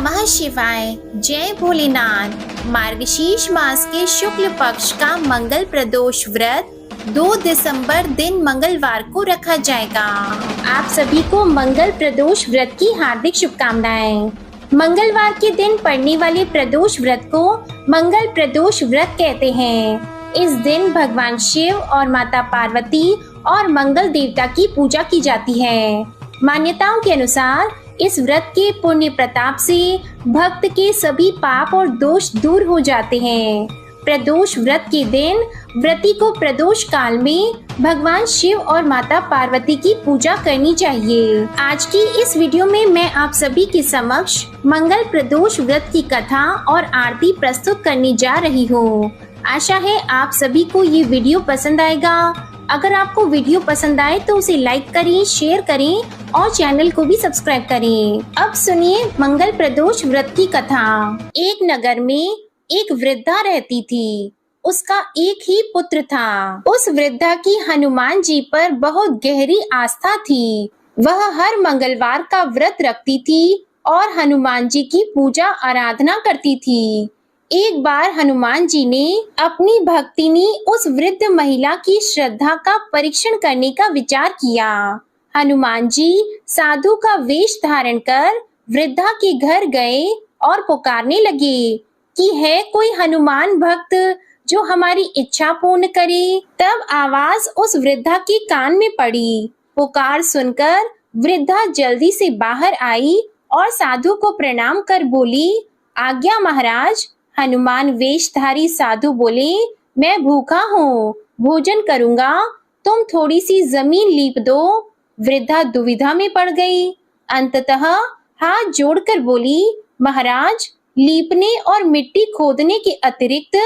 नमः शिवाय। जय भोलेनाथ। मार्गशीर्ष मास के शुक्ल पक्ष का मंगल प्रदोष व्रत 2 दिसंबर दिन मंगलवार को रखा जाएगा। आप सभी को मंगल प्रदोष व्रत की हार्दिक शुभकामनाएं। मंगलवार के दिन पड़ने वाले प्रदोष व्रत को मंगल प्रदोष व्रत कहते हैं। इस दिन भगवान शिव और माता पार्वती और मंगल देवता की पूजा की जाती है। मान्यताओं के अनुसार इस व्रत के पुण्य प्रताप से भक्त के सभी पाप और दोष दूर हो जाते हैं। प्रदोष व्रत के दिन व्रती को प्रदोष काल में भगवान शिव और माता पार्वती की पूजा करनी चाहिए। आज की इस वीडियो में मैं आप सभी के समक्ष मंगल प्रदोष व्रत की कथा और आरती प्रस्तुत करने जा रही हूँ। आशा है आप सभी को ये वीडियो पसंद आएगा। अगर आपको वीडियो पसंद आए तो उसे लाइक करें, शेयर करें और चैनल को भी सब्सक्राइब करें। अब सुनिए मंगल प्रदोष व्रत की कथा। एक नगर में एक वृद्धा रहती थी। उसका एक ही पुत्र था। उस वृद्धा की हनुमान जी पर बहुत गहरी आस्था थी। वह हर मंगलवार का व्रत रखती थी और हनुमान जी की पूजा आराधना करती थी। एक बार हनुमान जी ने अपनी भक्तिनी उस वृद्ध महिला की श्रद्धा का परीक्षण करने का विचार किया। हनुमान जी साधु का वेश धारण कर वृद्धा के घर गए और पुकारने लगे कि है कोई हनुमान भक्त जो हमारी इच्छा पूर्ण करे। तब आवाज उस वृद्धा के कान में पड़ी। पुकार सुनकर वृद्धा जल्दी से बाहर आई और साधु को प्रणाम कर बोली, आज्ञा महाराज। हनुमान वेशधारी साधु बोले, मैं भूखा हूँ, भोजन करूँगा, तुम थोड़ी सी जमीन लीप दो। वृद्धा दुविधा में पड़ गई। अंततः हाथ जोड़कर बोली, महाराज, लीपने और मिट्टी खोदने के अतिरिक्त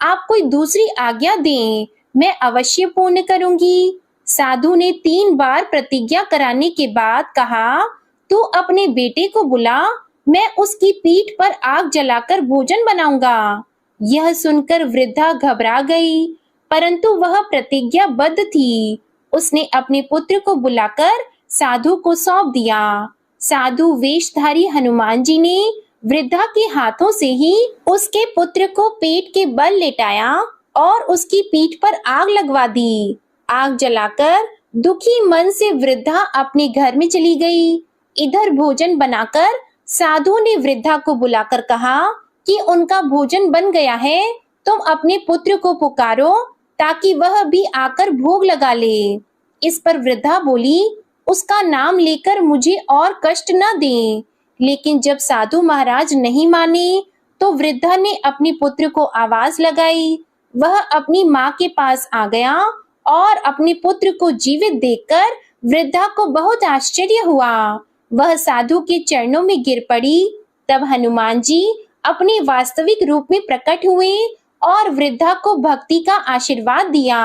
आप कोई दूसरी आज्ञा दें, मैं अवश्य पूर्ण करूंगी। साधु ने 3 बार प्रतिज्ञा कराने के बाद कहा, तू अपने बेटे को बुला, मैं उसकी पीठ पर आग जलाकर भोजन बनाऊंगा। यह सुनकर वृद्धा घबरा गई, परंतु वह प्रतिज्ञाबद्ध थी। उसने अपने पुत्र को बुलाकर साधु को सौंप दिया। साधु वेशधारी हनुमान जी ने वृद्धा के हाथों से ही उसके पुत्र को पेट के बल लेटाया और उसकी पीठ पर आग लगवा दी। आग जलाकर दुखी मन से वृद्धा अपने घर में चली गई। इधर भोजन बनाकर साधु ने वृद्धा को बुलाकर कहा कि उनका भोजन बन गया है, तुम अपने पुत्र को पुकारो ताकि वह भी आकर भोग लगा ले। इस पर वृद्धा बोली, उसका नाम लेकर मुझे और कष्ट न दें। लेकिन जब साधु महाराज नहीं माने तो वृद्धा ने अपने पुत्र को आवाज लगाई। वह अपनी माँ के पास आ गया और अपने पुत्र को जीवित देखकर वृद्धा को बहुत आश्चर्य हुआ। वह साधु के चरणों में गिर पड़ी। तब हनुमान जी अपने वास्तविक रूप में प्रकट हुए और वृद्धा को भक्ति का आशीर्वाद दिया।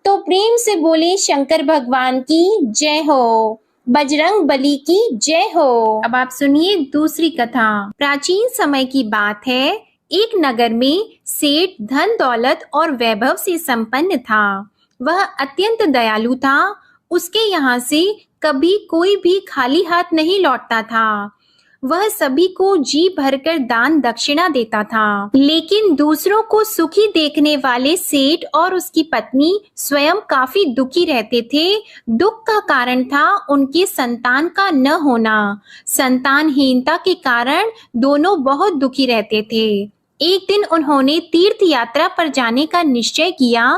तो प्रेम से बोले, शंकर भगवान की जय हो, बजरंग बली की जय हो। अब आप सुनिए दूसरी कथा। प्राचीन समय की बात है। एक नगर में सेठ धन दौलत और वैभव से संपन्न था। वह अत्यंत दयालु था। उसके यहाँ से कभी कोई भी खाली हाथ नहीं लौटता था। वह सभी को जी भरकर दान दक्षिणा देता था। लेकिन दूसरों को सुखी देखने वाले सेठ और उसकी पत्नी स्वयं काफी दुखी रहते थे। दुख का कारण था उनके संतान का न होना। संतानहीनता के कारण दोनों बहुत दुखी रहते थे। एक दिन उन्होंने तीर्थ यात्रा पर जाने का निश्चय किया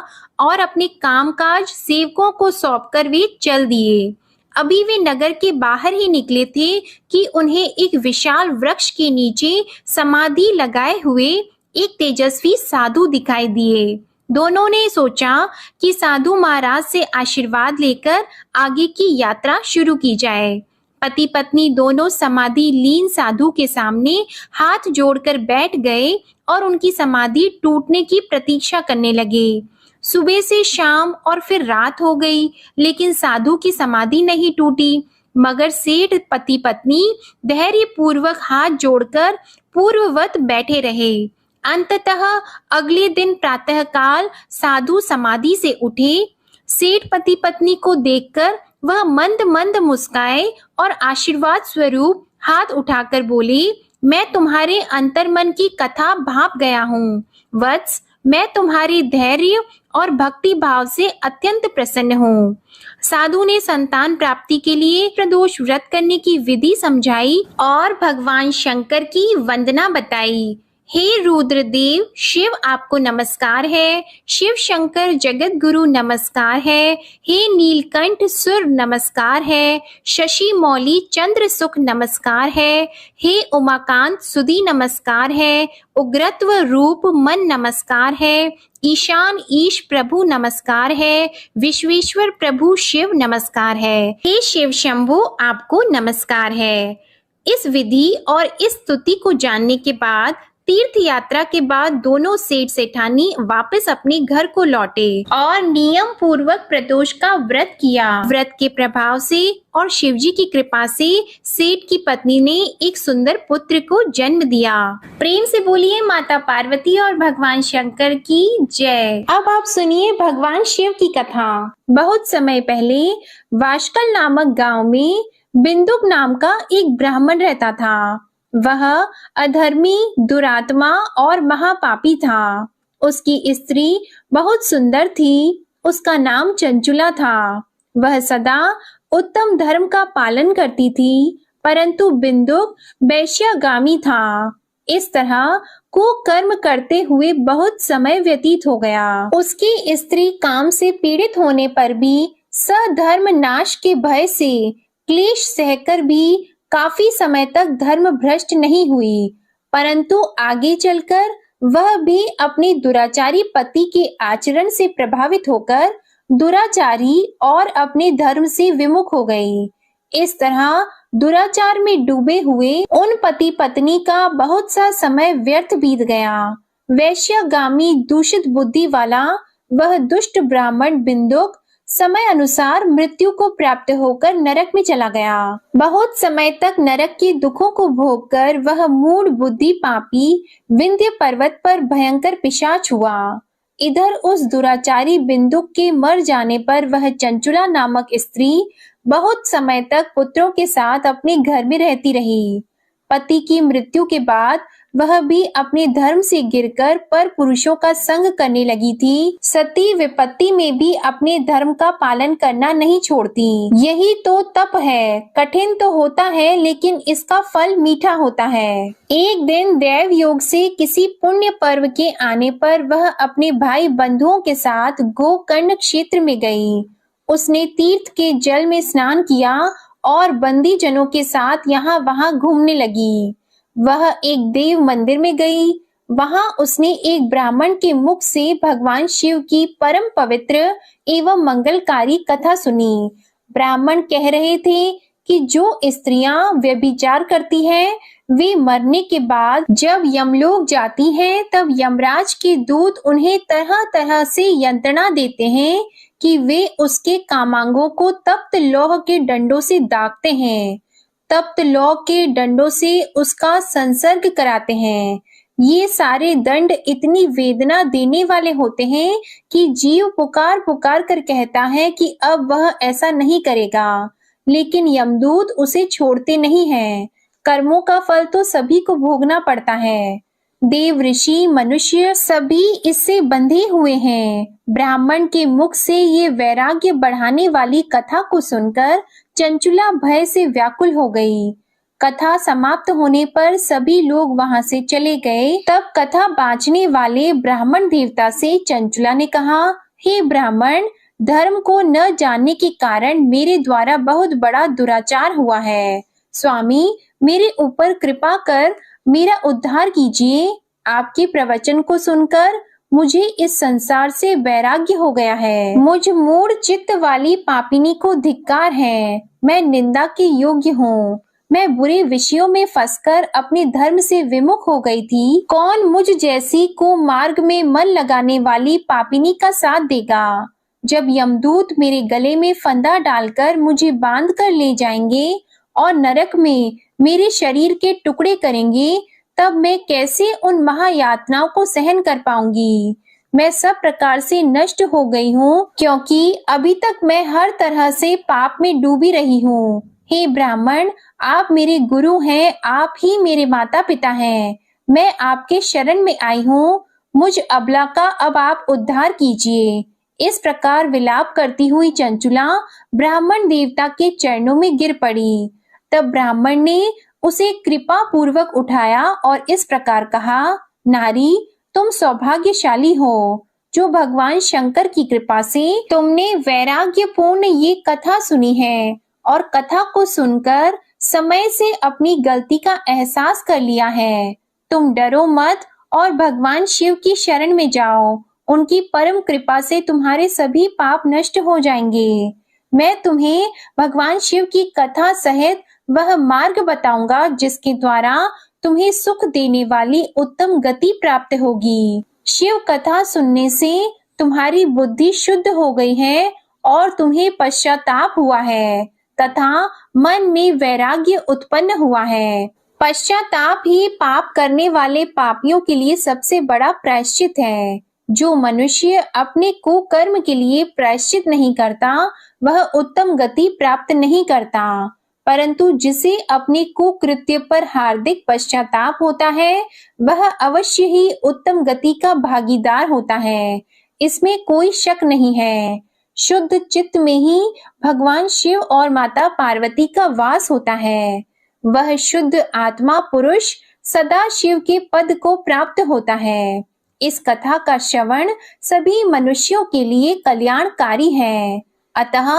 और अपने कामकाज सेवकों को सौंपकर वे चल दिए। अभी वे नगर के बाहर ही निकले थे कि उन्हें एक विशाल वृक्ष के नीचे समाधि लगाए हुए एक तेजस्वी साधु दिखाई दिए। दोनों ने सोचा कि साधु महाराज से आशीर्वाद लेकर आगे की यात्रा शुरू की जाए। पति पत्नी दोनों समाधि लीन साधु के सामने हाथ जोड़कर बैठ गए और उनकी समाधि टूटने की प्रतीक्षा करने लगे। सुबह से शाम और फिर रात हो गई, लेकिन साधु की समाधि नहीं टूटी। मगर सेठ पति पत्नी धैर्य पूर्वक हाथ जोड़कर पूर्ववत बैठे रहे। अंततः अगले दिन प्रातःकाल साधु समाधि से उठे। सेठ पति पत्नी को देखकर वह मंद मंद मुस्काए और आशीर्वाद स्वरूप हाथ उठाकर बोले, मैं तुम्हारे अंतर्मन की कथा भाप गया हूँ। वत्स, मैं तुम्हारी धैर्य और भक्ति भाव से अत्यंत प्रसन्न हूँ। साधु ने संतान प्राप्ति के लिए प्रदोष व्रत करने की विधि समझाई और भगवान शंकर की वंदना बताई। हे रुद्रदेव, शिव आपको नमस्कार है। शिव शंकर जगत गुरु नमस्कार है। हे नीलकंठ सुर नमस्कार है। शशि मौली चंद्र सुख नमस्कार है। हे उमाकांत सुधी नमस्कार है। उग्रत्व रूप मन नमस्कार है। ईशान ईश प्रभु नमस्कार है। विश्वेश्वर प्रभु शिव नमस्कार है। हे शिव शंभु आपको नमस्कार है। इस विधि और इस स्तुति को जानने के बाद तीर्थ यात्रा के बाद दोनों सेठ सेठानी वापस अपने घर को लौटे और नियम पूर्वक प्रदोष का व्रत किया। व्रत के प्रभाव से और शिवजी की कृपा से सेठ की पत्नी ने एक सुंदर पुत्र को जन्म दिया। प्रेम से बोलिए माता पार्वती और भगवान शंकर की जय। अब आप सुनिए भगवान शिव की कथा। बहुत समय पहले वाशकल नामक गांव में बिंदुक नाम का एक ब्राह्मण रहता था। वह अधर्मी, दुरात्मा और महापापी था। उसकी स्त्री बहुत सुंदर थी। उसका नाम चंचुला था। वह सदा उत्तम धर्म का पालन करती थी, परंतु बिंदुक वैश्यागामी था। इस तरह कुकर्म करते हुए बहुत समय व्यतीत हो गया। उसकी स्त्री काम से पीड़ित होने पर भी सधर्म नाश के भय से क्लेश सहकर भी काफी समय तक धर्म भ्रष्ट नहीं हुई, परंतु आगे चलकर वह भी अपने दुराचारी पति के आचरण से प्रभावित होकर दुराचारी और अपने धर्म से विमुख हो गई। इस तरह दुराचार में डूबे हुए उन पति पत्नी का बहुत सा समय व्यर्थ बीत गया। वैश्यागामी दूषित बुद्धि वाला वह दुष्ट ब्राह्मण बिंदुक समय अनुसार मृत्यु को प्राप्त होकर नरक में चला गया। बहुत समय तक नरक के दुखों को भोगकर वह मूढ़ बुद्धि पापी विंध्य पर्वत पर भयंकर पिशाच हुआ। इधर उस दुराचारी बिंदुक के मर जाने पर वह चंचुला नामक स्त्री बहुत समय तक पुत्रों के साथ अपने घर में रहती रही। पति की मृत्यु के बाद वह भी अपने धर्म से गिरकर पर पुरुषों का संग करने लगी थी। सती विपत्ति में भी अपने धर्म का पालन करना नहीं छोड़ती। यही तो तप है। कठिन तो होता है, लेकिन इसका फल मीठा होता है। एक दिन दैव योग से किसी पुण्य पर्व के आने पर वह अपने भाई बंधुओं के साथ गोकर्ण क्षेत्र में गई। उसने तीर्थ के जल में स्नान किया और बंदी जनों के साथ यहाँ वहाँ घूमने लगी। वह एक देव मंदिर में गई। वहां उसने एक ब्राह्मण के मुख से भगवान शिव की परम पवित्र एवं मंगलकारी कथा सुनी। ब्राह्मण कह रहे थे कि जो स्त्रियां व्यभिचार करती हैं, वे मरने के बाद जब यमलोक जाती हैं, तब यमराज के दूत उन्हें तरह तरह से यंत्रणा देते हैं कि वे उसके कामांगों को तप्त लौह के डंडों से दागते हैं। तप्त लौह के डंडों से उसका संसर्ग कराते हैं। ये सारे दंड इतनी वेदना देने वाले होते हैं कि जीव पुकार पुकार कर कहता है कि अब वह ऐसा नहीं करेगा, लेकिन यमदूत उसे छोड़ते नहीं हैं। कर्मों का फल तो सभी को भोगना पड़ता है। देव, ऋषि, मनुष्य सभी इससे बंधे हुए हैं। ब्राह्मण के मुख से ये वैराग्य बढ़ाने वाली कथा को सुनकर चंचुला भय से व्याकुल हो गई। कथा समाप्त होने पर सभी लोग वहां से चले गए। तब कथा बांचने वाले ब्राह्मण देवता से चंचुला ने कहा, हे ब्राह्मण, धर्म को न जानने के कारण मेरे द्वारा बहुत बड़ा दुराचार हुआ है। स्वामी, मेरे ऊपर कृपा कर मेरा उद्धार कीजिए। आपके प्रवचन को सुनकर मुझे इस संसार से वैराग्य हो गया है। मुझ मूढ़ चित्त वाली पापिनी को धिक्कार है। मैं निंदा के योग्य हूँ। मैं बुरे विषयों में फंसकर अपने धर्म से विमुख हो गई थी। कौन मुझ जैसी को मार्ग में मन लगाने वाली पापिनी का साथ देगा? जब यमदूत मेरे गले में फंदा डालकर मुझे बांध कर ले जाएंगे और नरक में मेरे शरीर के टुकड़े करेंगे, तब मैं कैसे उन महायातनाओं को सहन कर पाऊंगी? मैं सब प्रकार से नष्ट हो गई हूँ, क्योंकि अभी तक मैं हर तरह से पाप में डूबी रही हूँ। हे ब्राह्मण, आप मेरे गुरु हैं, आप ही मेरे माता पिता हैं। मैं आपके शरण में आई हूँ। मुझ अबला का अब आप उद्धार कीजिए। इस प्रकार विलाप करती हुई चंचुला ब्राह्मण देवता के चरणों में गिर पड़ी। तब ब्राह्मण ने उसे कृपा पूर्वक उठाया और इस प्रकार कहा, नारी, तुम सौभाग्यशाली हो, जो भगवान शंकर की कृपा से तुमने वैराग्यपूर्ण ये कथा सुनी है और कथा को सुनकर समय से अपनी गलती का एहसास कर लिया है। तुम डरो मत और भगवान शिव की शरण में जाओ। उनकी परम कृपा से तुम्हारे सभी पाप नष्ट हो जाएंगे। मैं तुम्हें भगवान शिव की कथा सहित वह मार्ग बताऊंगा जिसके द्वारा तुम्हें सुख देने वाली उत्तम गति प्राप्त होगी। शिव कथा सुनने से तुम्हारी बुद्धि शुद्ध हो गई है और तुम्हें पश्चाताप हुआ है तथा मन में वैराग्य उत्पन्न हुआ है। पश्चाताप ही पाप करने वाले पापियों के लिए सबसे बड़ा प्रायश्चित है। जो मनुष्य अपने कुकर्म के लिए प्रायश्चित नहीं करता, वह उत्तम गति प्राप्त नहीं करता, परंतु जिसे अपने कुकृत्य पर हार्दिक पश्चाताप होता है, वह अवश्य ही उत्तम गति का भागीदार होता है। इसमें कोई शक नहीं है। शुद्ध चित्त में ही भगवान शिव और माता पार्वती का वास होता है। वह शुद्ध आत्मा पुरुष सदा शिव के पद को प्राप्त होता है। इस कथा का श्रवण सभी मनुष्यों के लिए कल्याणकारी है, अतः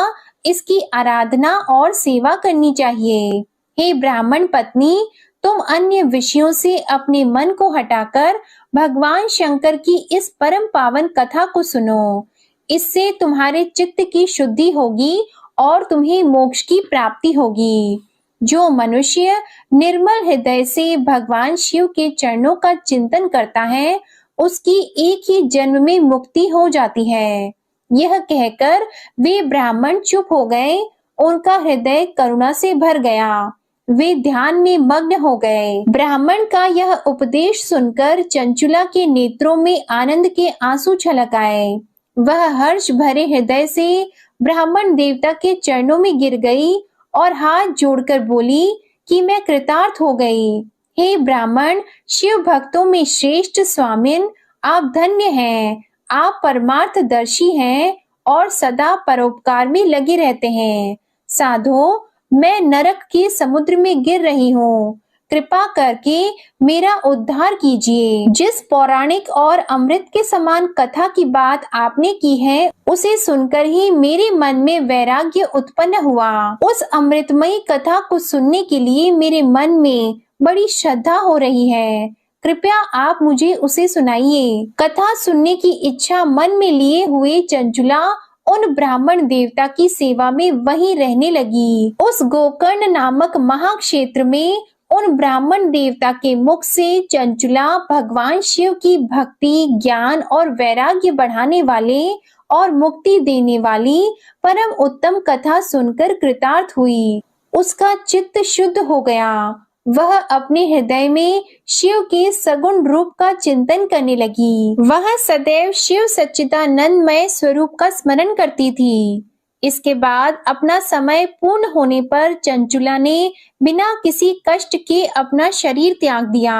इसकी आराधना और सेवा करनी चाहिए। हे ब्राह्मण पत्नी, तुम अन्य विषयों से अपने मन को हटाकर भगवान शंकर की इस परम पावन कथा को सुनो। इससे तुम्हारे चित्त की शुद्धि होगी और तुम्हें मोक्ष की प्राप्ति होगी। जो मनुष्य निर्मल हृदय से भगवान शिव के चरणों का चिंतन करता है, उसकी एक ही जन्म में मुक्ति हो जाती है। यह कहकर वे ब्राह्मण चुप हो गए। उनका हृदय करुणा से भर गया। वे ध्यान में मग्न हो गए। ब्राह्मण का यह उपदेश सुनकर चंचुला के नेत्रों में आनंद के आंसू छलक आए। वह हर्ष भरे हृदय से ब्राह्मण देवता के चरणों में गिर गई और हाथ जोड़कर बोली कि मैं कृतार्थ हो गई। हे ब्राह्मण, शिव भक्तों में श्रेष्ठ स्वामिन, आप धन्य हैं। आप परमार्थदर्शी हैं और सदा परोपकार में लगे रहते हैं। साधो, मैं नरक के समुद्र में गिर रही हूँ। कृपा करके मेरा उद्धार कीजिए। जिस पौराणिक और अमृत के समान कथा की बात आपने की है, उसे सुनकर ही मेरे मन में वैराग्य उत्पन्न हुआ। उस अमृतमयी कथा को सुनने के लिए मेरे मन में बड़ी श्रद्धा हो रही है। कृपया आप मुझे उसे सुनाइए। कथा सुनने की इच्छा मन में लिए हुए चंचुला उन ब्राह्मण देवता की सेवा में वहीं रहने लगी। उस गोकर्ण नामक महाक्षेत्र में उन ब्राह्मण देवता के मुख से चंचुला भगवान शिव की भक्ति, ज्ञान और वैराग्य बढ़ाने वाले और मुक्ति देने वाली परम उत्तम कथा सुनकर कृतार्थ हुई। उसका चित्त शुद्ध हो गया। वह अपने हृदय में शिव के सगुण रूप का चिंतन करने लगी। वह सदैव शिव सच्चिदानंदमय स्वरूप का स्मरण करती थी। इसके बाद अपना समय पूर्ण होने पर चंचुला ने बिना किसी कष्ट के अपना शरीर त्याग दिया।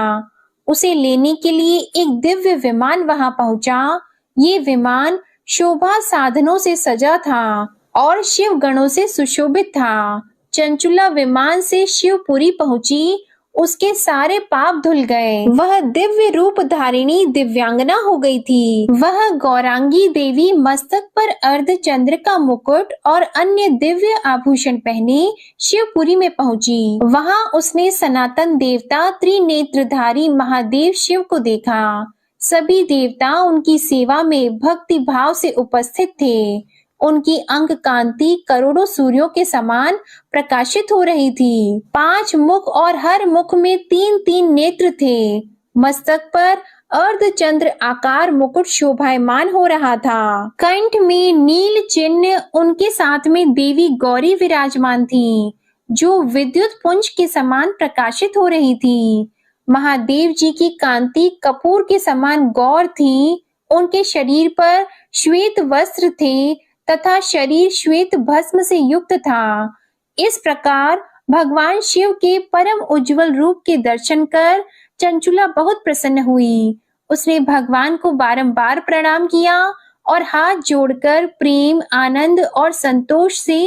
उसे लेने के लिए एक दिव्य विमान वहां पहुंचा। ये विमान शोभा साधनों से सजा था और शिव गणों से सुशोभित था। चंचुला विमान से शिवपुरी पहुंची। उसके सारे पाप धुल गए। वह दिव्य रूप धारिणी दिव्यांगना हो गई थी। वह गौरांगी देवी मस्तक पर अर्धचंद्र का मुकुट और अन्य दिव्य आभूषण पहने शिवपुरी में पहुंची। वहां उसने सनातन देवता त्रिनेत्रधारी महादेव शिव को देखा। सभी देवता उनकी सेवा में भक्ति भाव से उपस्थित थे। उनकी अंग कांति करोड़ों सूर्यों के समान प्रकाशित हो रही थी। 5 मुख और हर मुख में 3-3 नेत्र थे। मस्तक पर अर्धचंद्र आकार मुकुट शोभायमान हो रहा था। कंठ में नील चिन्ह, उनके साथ में देवी गौरी विराजमान थी, जो विद्युत पुंज के समान प्रकाशित हो रही थी। महादेव जी की कांति कपूर के समान गौर थी। उनके शरीर पर श्वेत वस्त्र थे तथा शरीर श्वेत भस्म से युक्त था। इस प्रकार भगवान शिव के परम उज्जवल रूप के दर्शन कर चंचुला बहुत प्रसन्न हुई। उसने भगवान को बारंबार प्रणाम किया और हाथ जोड़कर प्रेम, आनंद और संतोष से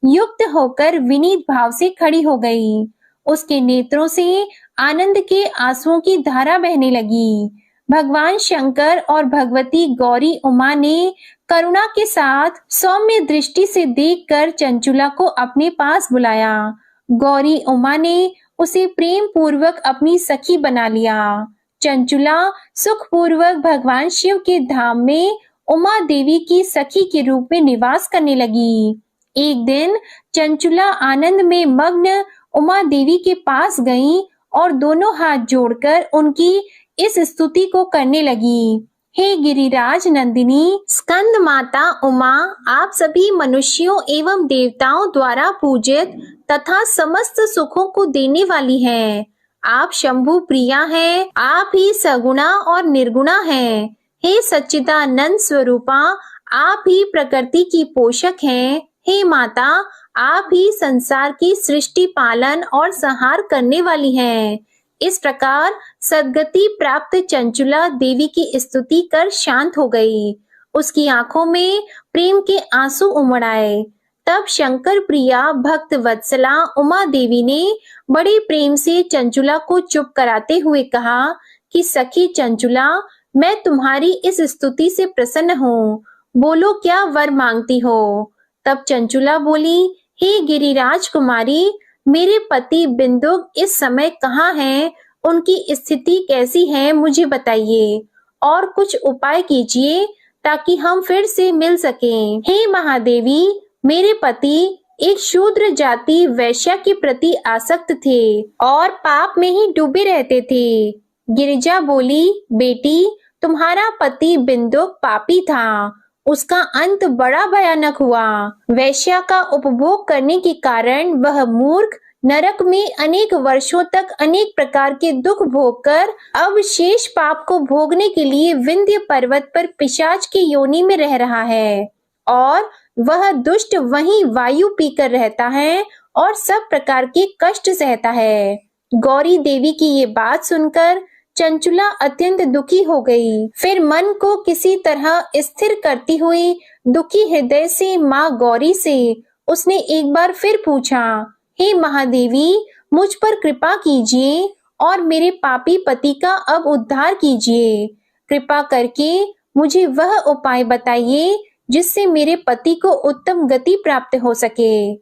युक्त होकर विनीत भाव से खड़ी हो गई। उसके नेत्रों से आनंद के आंसुओं की धारा बहने लगी। भगवान शंकर और भगवती गौरी उमा ने करुणा के साथ सौम्य दृष्टि से देखकर चंचुला को अपने पास बुलाया। गौरी उमा ने उसे प्रेम पूर्वक अपनी सखी बना लिया। चंचुला सुख पूर्वक भगवान शिव के धाम में उमा देवी की सखी के रूप में निवास करने लगी। एक दिन चंचुला आनंद में मग्न उमा देवी के पास गई और दोनों हाथ जोड़कर उनकी इस स्तुति को करने लगी। हे गिरिराज नंदिनी, स्कंद माता उमा, आप सभी मनुष्यों एवं देवताओं द्वारा पूजित तथा समस्त सुखों को देने वाली हैं। आप शंभु प्रिया हैं, आप ही सगुणा और निर्गुणा हैं। हे सच्चिदानंद स्वरूपा, आप ही प्रकृति की पोषक हैं। हे माता, आप ही संसार की सृष्टि, पालन और संहार करने वाली हैं। इस प्रकार सद्गति प्राप्त चंचुला देवी की स्तुति कर शांत हो गई। उसकी आंखों में प्रेम के आंसू उमड़ आए। तब शंकर प्रिया भक्त वत्सला उमा देवी ने बड़े प्रेम से चंचुला को चुप कराते हुए कहा कि सखी चंचुला, मैं तुम्हारी इस स्तुति से प्रसन्न हूँ। बोलो, क्या वर मांगती हो? तब चंचुला बोली, हे गिरिराज कुमारी, मेरे पति बिंदुक इस समय कहाँ हैं? उनकी स्थिति कैसी है मुझे बताइए और कुछ उपाय कीजिए ताकि हम फिर से मिल सकें। हे महादेवी, मेरे पति एक शूद्र जाति वैश्या के प्रति आसक्त थे और पाप में ही डूबे रहते थे। गिरिजा बोली, बेटी, तुम्हारा पति बिंदुक पापी था। उसका अंत बड़ा भयानक हुआ। वैश्या का उपभोग करने के कारण वह मूर्ख नरक में अनेक वर्षों तक अनेक प्रकार के दुख भोगकर अब शेष पाप को भोगने के लिए विंध्य पर्वत पर पिशाच की योनि में रह रहा है और वह दुष्ट वहीं वायु पीकर रहता है और सब प्रकार के कष्ट सहता है। गौरी देवी की ये बात सुनकर चंचुला अत्यंत दुखी हो गई। फिर मन को किसी तरह स्थिर करती हुई दुखी हृदय से माँ गौरी से उसने एक बार फिर पूछा, हे महादेवी, मुझ पर कृपा कीजिए और मेरे पापी पति का अब उद्धार कीजिए। कृपा करके मुझे वह उपाय बताइए जिससे मेरे पति को उत्तम गति प्राप्त हो सके।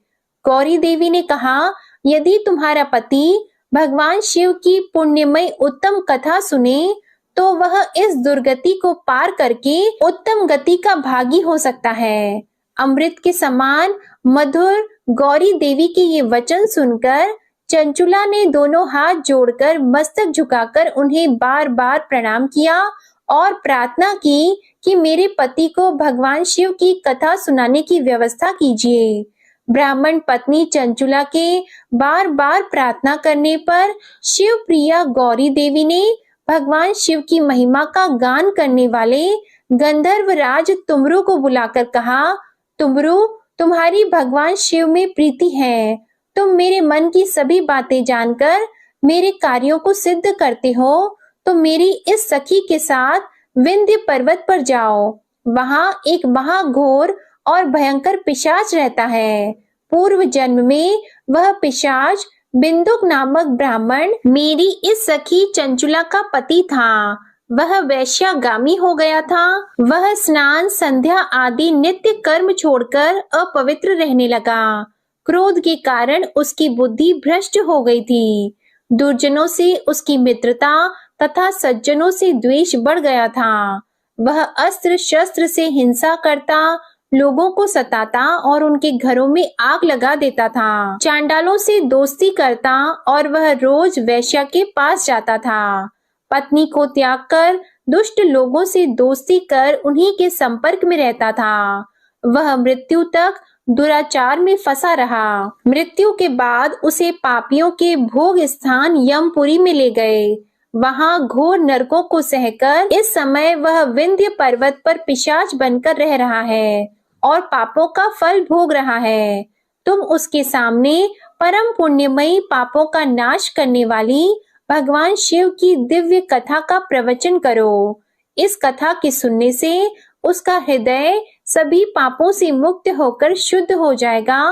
गौरी देवी ने कहा, यदि तुम्हारा पति भगवान शिव की पुण्यमय उत्तम कथा सुने तो वह इस दुर्गति को पार करके उत्तम गति का भागी हो सकता है। अमृत के समान मधुर गौरी देवी के ये वचन सुनकर चंचुला ने दोनों हाथ जोड़कर मस्तक झुकाकर उन्हें बार बार प्रणाम किया और प्रार्थना की कि मेरे पति को भगवान शिव की कथा सुनाने की व्यवस्था कीजिए। ब्राह्मण पत्नी चंचुला के बार बार प्रार्थना करने पर शिव प्रिया गौरी देवी ने भगवान शिव की महिमा का गान करने वाले गंधर्व राज तुमरु को बुलाकर कहा, तुमरु, तुम्हारी भगवान शिव में प्रीति है। तुम मेरे मन की सभी बातें जानकर मेरे कार्यों को सिद्ध करते हो तो मेरी इस सखी के साथ विंध्य पर्वत पर जाओ। वहां एक महाघोर और भयंकर पिशाच रहता है। पूर्व जन्म में वह पिशाच बिंदुक नामक ब्राह्मण मेरी इस सखी चंचुला का पति था। वह वैश्यागामी हो गया था। वह स्नान, संध्या आदि नित्य कर्म छोड़कर अपवित्र रहने लगा। क्रोध के कारण उसकी बुद्धि भ्रष्ट हो गई थी। दुर्जनों से उसकी मित्रता तथा सज्जनों से द्वेष बढ़ गया था। वह अस्त्र शस्त्र से हिंसा करता, लोगों को सताता और उनके घरों में आग लगा देता था। चांडालों से दोस्ती करता और वह रोज वैश्या के पास जाता था। पत्नी को त्याग कर दुष्ट लोगों से दोस्ती कर उन्हीं के संपर्क में रहता था। वह मृत्यु तक दुराचार में फंसा रहा। मृत्यु के बाद उसे पापियों के भोग स्थान यमपुरी में ले गए। वहां घोर नरकों को सहकर इस समय वह विंध्य पर्वत पर पिशाच बनकर रह रहा है और पापों का फल भोग रहा है। तुम उसके सामने परम पुण्यमयी पापों का नाश करने वाली भगवान शिव की दिव्य कथा का प्रवचन करो। इस कथा के सुनने से उसका हृदय सभी पापों से मुक्त होकर शुद्ध हो जाएगा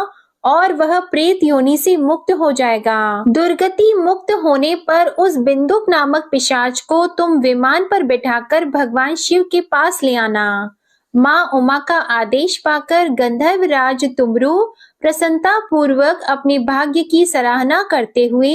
और वह प्रेत योनि से मुक्त हो जाएगा। दुर्गति मुक्त होने पर उस बिंदुक नामक पिशाच को तुम विमान पर बिठाकर भगवान शिव के पास ले आना। माँ उमा का आदेश पाकर गंधर्वराज तुमरू प्रसन्नता पूर्वक अपने भाग्य की सराहना करते हुए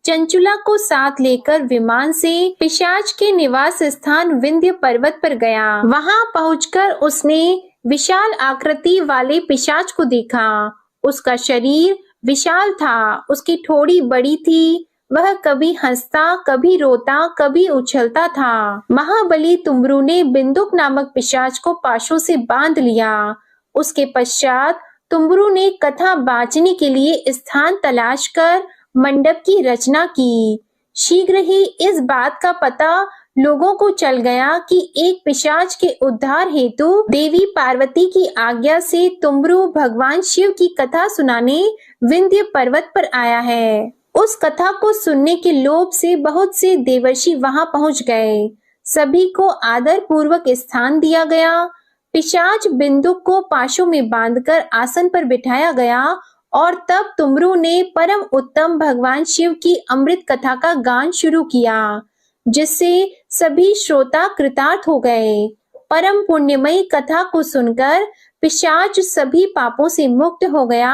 चंचुला को साथ लेकर विमान से पिशाच के निवास स्थान विंध्य पर्वत पर गया। वहां पहुंचकर उसने विशाल आकृति वाले पिशाच को देखा। उसका शरीर विशाल था, उसकी ठोड़ी बड़ी थी, वह कभी हंसता, कभी रोता, कभी उछलता था। महाबली तुमरू ने बिंदुक नामक पिशाच को पाशों से बांध लिया। उसके पश्चात तुमरू ने कथा बांचने के लिए स्थान तलाश कर मंडप की रचना की। शीघ्र ही इस बात का पता लोगों को चल गया कि एक पिशाच के उद्धार हेतु देवी पार्वती की आज्ञा से तुमरू भगवान शिव की कथा सुनाने विंध्य पर्वत पर आया है। उस कथा को सुनने के लोभ से बहुत से देवर्षि वहां पहुंच गए। सभी को आदर पूर्वक स्थान दिया गया। पिशाच बिंदुक को पाशों में बांधकर आसन पर बिठाया गया और तब तुमरू ने परम उत्तम भगवान शिव की अमृत कथा का गान शुरू किया, जिससे सभी श्रोता कृतार्थ हो गए। परम पुण्यमयी कथा को सुनकर पिशाच सभी पापों से मुक्त हो गया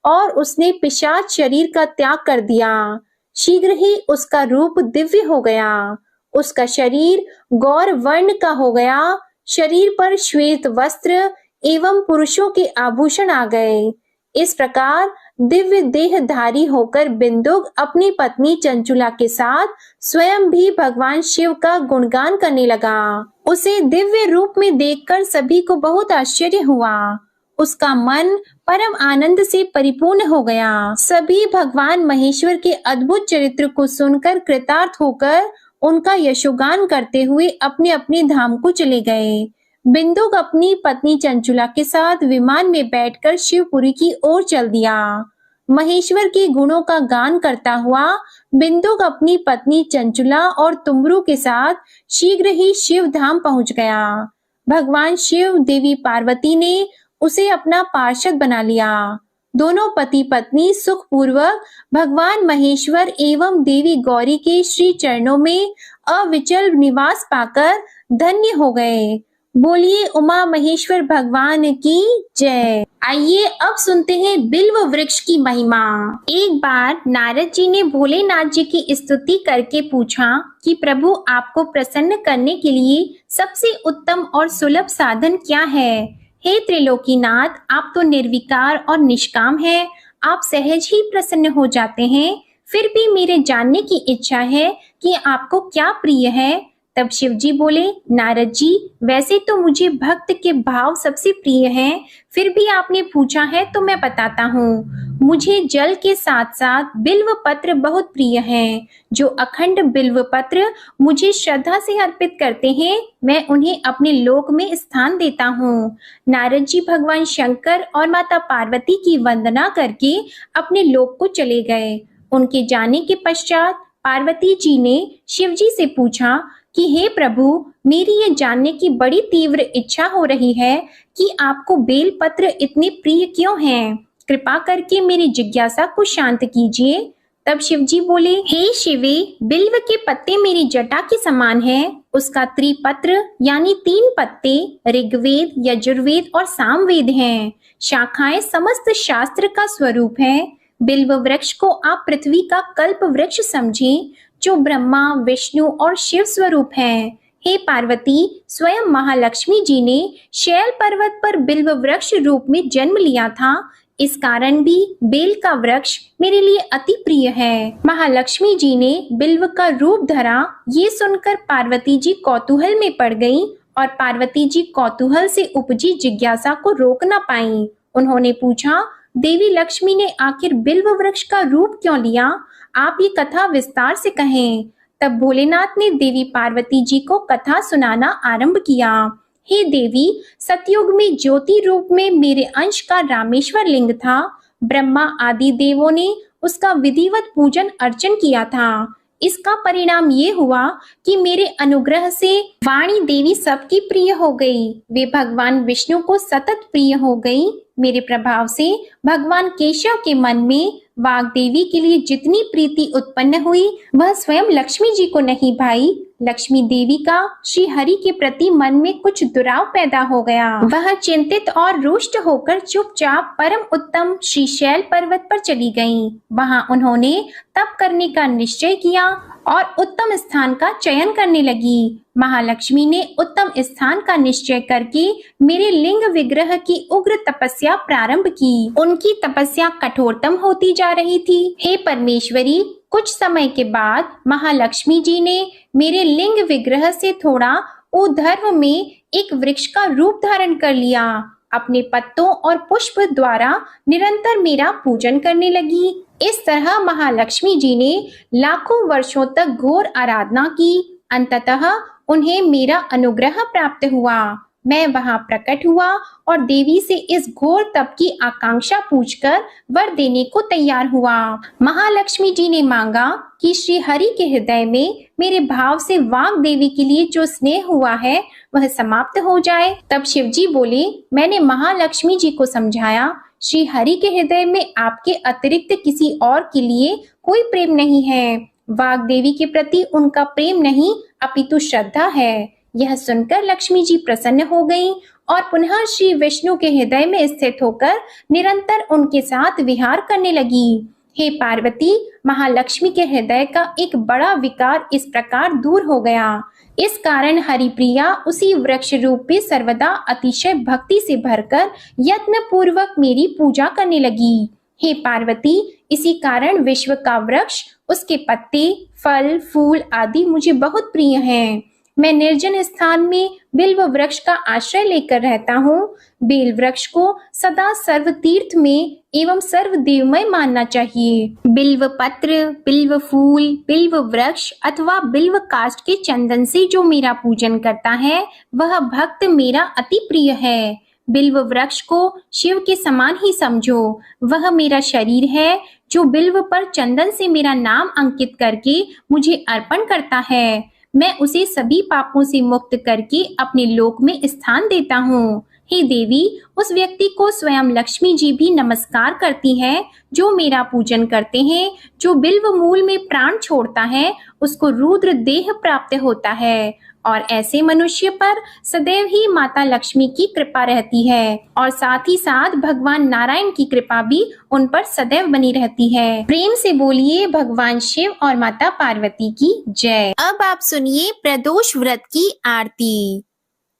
और उसने पिशाच शरीर का त्याग कर दिया। शीघ्र ही उसका रूप दिव्य हो गया। उसका शरीर गौर वर्ण का हो गया। शरीर पर श्वेत वस्त्र एवं पुरुषों के आभूषण आ गए। इस प्रकार दिव्य देहधारी होकर बिंदुक अपनी पत्नी चंचुला के साथ स्वयं भी भगवान शिव का गुणगान करने लगा। उसे दिव्य रूप में देखकर सभी को बहुत आश्चर्य हुआ। उसका मन परम आनंद से परिपूर्ण हो गया। सभी भगवान महेश्वर के अद्भुत चरित्र को सुनकर कृतार्थ होकर उनका यशोगान करते हुए अपने अपने धाम को चले गए। बिंदुक अपनी पत्नी चंचुला के साथ विमान में बैठकर शिवपुरी की ओर चल दिया। महेश्वर के गुणों का गान करता हुआ बिंदुक अपनी पत्नी चंचुला और तुमरू के साथ शीघ्र ही शिव धाम पहुंच गया। भगवान शिव देवी पार्वती ने उसे अपना पार्षद बना लिया। दोनों पति पत्नी सुखपूर्वक भगवान महेश्वर एवं देवी गौरी के श्री चरणों में अविचल निवास पाकर धन्य हो गए। बोलिए उमा महेश्वर भगवान की जय। आइए अब सुनते हैं बिल्व वृक्ष की महिमा। एक बार नारद जी ने भोलेनाथ जी की स्तुति करके पूछा कि प्रभु आपको प्रसन्न करने के लिए सबसे उत्तम और सुलभ साधन क्या है। हे त्रिलोकीनाथ, आप तो निर्विकार और निष्काम हैं। आप सहज ही प्रसन्न हो जाते हैं। फिर भी मेरे जानने की इच्छा है कि आपको क्या प्रिय है। तब शिव जी बोले, नारद जी, वैसे तो मुझे भक्त के भाव सबसे प्रिय हैं, फिर भी आपने पूछा है तो मैं बताता हूँ। मुझे जल के साथ साथ बिल्व पत्र बहुत प्रिय हैं। जो अखंड बिल्व पत्र मुझे श्रद्धा से अर्पित करते हैं, मैं उन्हें अपने लोक में स्थान देता हूँ। नारद जी भगवान शंकर और माता पार्वती की वंदना करके अपने लोक को चले गए। उनके जाने के पश्चात पार्वती जी ने शिव जी से पूछा कि हे प्रभु, मेरी ये जानने की बड़ी तीव्र इच्छा हो रही है कि आपको बेल पत्र इतने प्रिय क्यों हैं। कृपा करके मेरी जिज्ञासा को शांत कीजिए। तब शिव जी बोले, हे शिवे, बिल्व के पत्ते मेरी जटा के समान हैं। उसका त्रिपत्र यानी 3 पत्ते ऋग्वेद, यजुर्वेद और सामवेद हैं। शाखाएं समस्त शास्त्र का स्वरूप है। बिल्व वृक्ष को आप पृथ्वी का कल्प वृक्ष समझें, जो ब्रह्मा, विष्णु और शिव स्वरूप हैं। हे पार्वती, स्वयं महालक्ष्मी जी ने शैल पर्वत पर बिल्व वृक्ष रूप में जन्म लिया था। इस कारण भी बेल का वृक्ष मेरे लिए अति प्रिय है। महालक्ष्मी जी ने बिल्व का रूप धरा, ये सुनकर पार्वती जी कौतूहल में पड़ गईं और पार्वती जी कौतूहल से उपजी जिज्ञासा को रोक न पाईं। उन्होंने पूछा, देवी लक्ष्मी ने आखिर बिल्व वृक्ष का रूप क्यों लिया? आप ये कथा विस्तार से कहें। तब भोलेनाथ ने देवी पार्वती जी को कथा सुनाना आरंभ किया। हे देवी, सतयुग में ज्योति रूप में मेरे अंश का रामेश्वर लिंग था। ब्रह्मा आदि देवों ने उसका विधिवत पूजन अर्चन किया था। इसका परिणाम ये हुआ कि मेरे अनुग्रह से वाणी देवी सबकी प्रिय हो गई। वे भगवान विष्णु को सतत प्रिय हो गई। मेरे प्रभाव से भगवान केशव के मन में वाग देवी के लिए जितनी प्रीति उत्पन्न हुई वह स्वयं लक्ष्मी जी को नहीं भाई। लक्ष्मी देवी का श्री हरि के प्रति मन में कुछ दुराव पैदा हो गया। वह चिंतित और रुष्ट होकर चुपचाप परम उत्तम श्रीशैल पर्वत पर चली गईं। वहां उन्होंने तप करने का निश्चय किया और उत्तम स्थान का चयन करने लगी। महालक्ष्मी ने उत्तम स्थान का निश्चय करके मेरे लिंग विग्रह की उग्र तपस्या प्रारंभ की। उनकी तपस्या कठोरतम होती जा रही थी। हे परमेश्वरी, कुछ समय के बाद महालक्ष्मी जी ने मेरे लिंग विग्रह से थोड़ा ऊर्ध्व में एक वृक्ष का रूप धारण कर लिया। अपने पत्तों और पुष्प द्वारा निरंतर मेरा पूजन करने लगी। इस तरह महालक्ष्मी जी ने लाखों वर्षों तक घोर आराधना की। अंततः उन्हें मेरा अनुग्रह प्राप्त हुआ। मैं वहां प्रकट हुआ और देवी से इस घोर तप की आकांक्षा पूछकर वर देने को तैयार हुआ। महालक्ष्मी जी ने मांगा कि श्री हरि के हृदय में मेरे भाव से वाग देवी के लिए जो स्नेह हुआ है वह समाप्त हो जाए। तब शिव जी बोले, मैंने महालक्ष्मी जी को समझाया, श्री हरि के हृदय में आपके अतिरिक्त किसी और के लिए कोई प्रेम नहीं है। वाग देवी के प्रति उनका प्रेम नहीं अपितु श्रद्धा है। यह सुनकर लक्ष्मी जी प्रसन्न हो गईं और पुनः श्री विष्णु के हृदय में स्थित होकर निरंतर उनके साथ विहार करने लगी। हे पार्वती, महालक्ष्मी के हृदय का एक बड़ा विकार इस प्रकार दूर हो गया। इस कारण हरिप्रिया उसी वृक्ष रूपी सर्वदा अतिशय भक्ति से भरकर यत्न पूर्वक मेरी पूजा करने लगी। हे पार्वती, इसी कारण विश्व का वृक्ष, उसके पत्ते, फल, फूल आदि मुझे बहुत प्रिय हैं। मैं निर्जन स्थान में बिल्व वृक्ष का आश्रय लेकर रहता हूँ। बेल वृक्ष को सदा सर्व तीर्थ में एवं सर्व देवमय मानना चाहिए। बिल्व पत्र, बिल्व फूल, बिल्व वृक्ष अथवा बिल्व काष्ठ के चंदन से जो मेरा पूजन करता है वह भक्त मेरा अति प्रिय है। बिल्व वृक्ष को शिव के समान ही समझो। वह मेरा शरीर है जो बिल्व पर चंदन से मेरा नाम अंकित करके मुझे अर्पण करता है। मैं उसे सभी पापों से मुक्त करके अपने लोक में स्थान देता हूँ। हे देवी, उस व्यक्ति को स्वयं लक्ष्मी जी भी नमस्कार करती है जो मेरा पूजन करते हैं। जो बिल्व मूल में प्राण छोड़ता है उसको रुद्र देह प्राप्त होता है और ऐसे मनुष्य पर सदैव ही माता लक्ष्मी की कृपा रहती है और साथ ही साथ भगवान नारायण की कृपा भी उन पर सदैव बनी रहती है। प्रेम से बोलिए भगवान शिव और माता पार्वती की जय। अब आप सुनिए प्रदोष व्रत की आरती।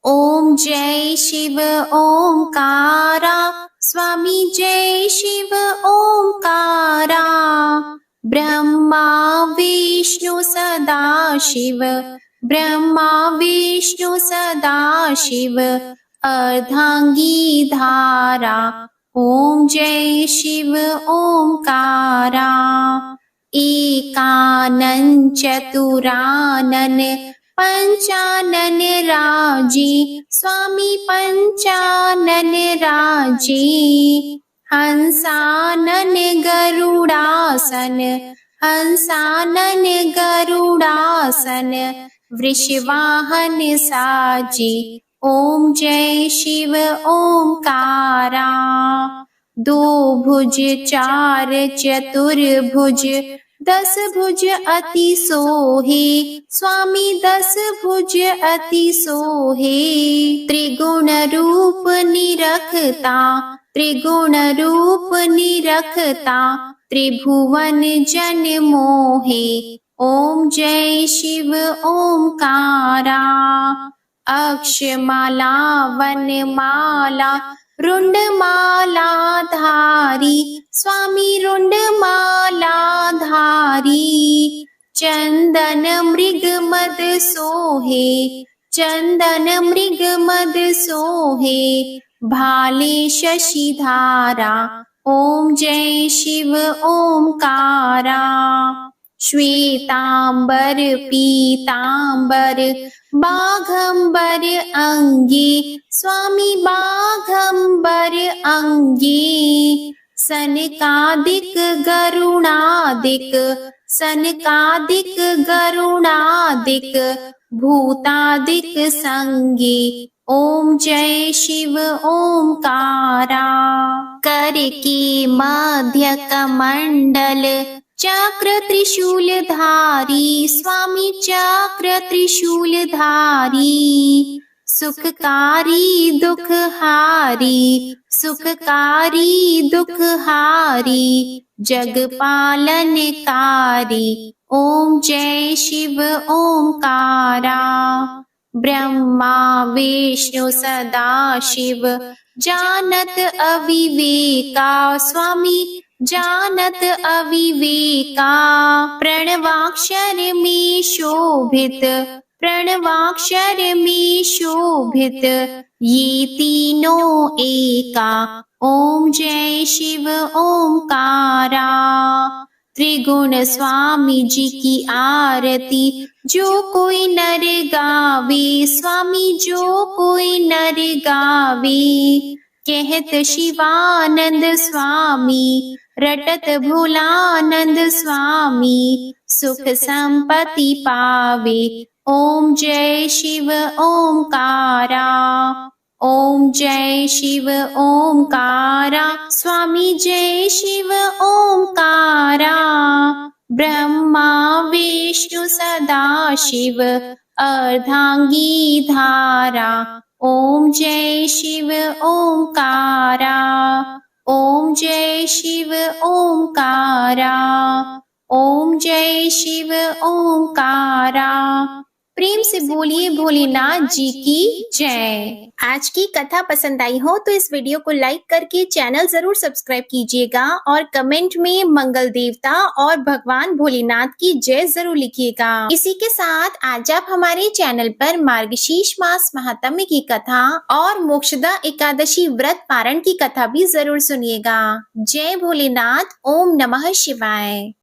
ओम जय शिव ओंकारा, स्वामी जय शिव ओंकारा। ब्रह्मा विष्णु सदा शिव, ब्रह्मा विष्णु सदा शिव। अर्धांगी धारा, ओम जय शिव ओंकारा। एकानन चतुरानन पंचानन राजी, स्वामी पंचानन राजी। हंसानन गरुड़ासन, हंसानन गरुड़ासन। वृषवाहन साजी, ओम जय शिव ओंकारा। दो भुज चार चतुर्भुज, 10 भुज अति सोहे, स्वामी 10 भुज अति सोहे। त्रिगुण रूप निरखता, त्रिगुण रूप निरखता। त्रिभुवन जन मोहे, ओम जय शिव ओंकारा। अक्षमाला वनमाला, रुंडमाला धारी, स्वामी रुंडमाला धारी। चंदन मृग मद सोहे, चंदन मृग मद सोहे। भाले शशिधारा, ओम जय शिव ओंकारा। श्वेतांबर पीतांबर, बाघंबर अंगी, स्वामी बाघंबर अंगी। सनकादिक गरुणादिक सनकादिक गरुणादिक भूतादिक संगे ओम जय शिव ओंकारा। कर के मध्य कमंडल चक्र त्रिशूल धारी स्वामी चक्र त्रिशूल धारी। सुखकारी दुखहारी सुखकारी दुखहारी जग पालनकारी ओम जय शिव ओंकारा। ब्रह्मा विष्णु सदा शिव जानत अविवेका स्वामी जानत अविवेका। प्रणवाक्षर में शोभित प्रणवाक्षर में शोभित ये तीनों एका ओम जय शिव ओंकारा। त्रिगुण स्वामी जी की आरती जो कोई नर गावे स्वामी जो कोई नर गावे। कहत शिवानंद स्वामी रटत भोलानंद स्वामी सुख संपत्ति पावे ओम जय शिव ओंकारा। ओम जय शिव ओंकारा स्वामी जय शिव ओंकारा। ब्रह्मा विष्णु सदा शिव अर्धांगी धारा ओम जय शिव ओंकारा। ओम जय शिव ओंकारा। ओम जय शिव ओंकारा। प्रेम से बोलिए भोलेनाथ जी की जय। आज की कथा पसंद आई हो तो इस वीडियो को लाइक करके चैनल जरूर सब्सक्राइब कीजिएगा और कमेंट में मंगल देवता और भगवान भोलेनाथ की जय जरूर लिखिएगा। इसी के साथ आज आप हमारे चैनल पर मार्गशीर्ष मास महात्म्य की कथा और मोक्षदा एकादशी व्रत पारण की कथा भी जरूर सुनिएगा। जय भोलेनाथ। ओम नमः शिवाय।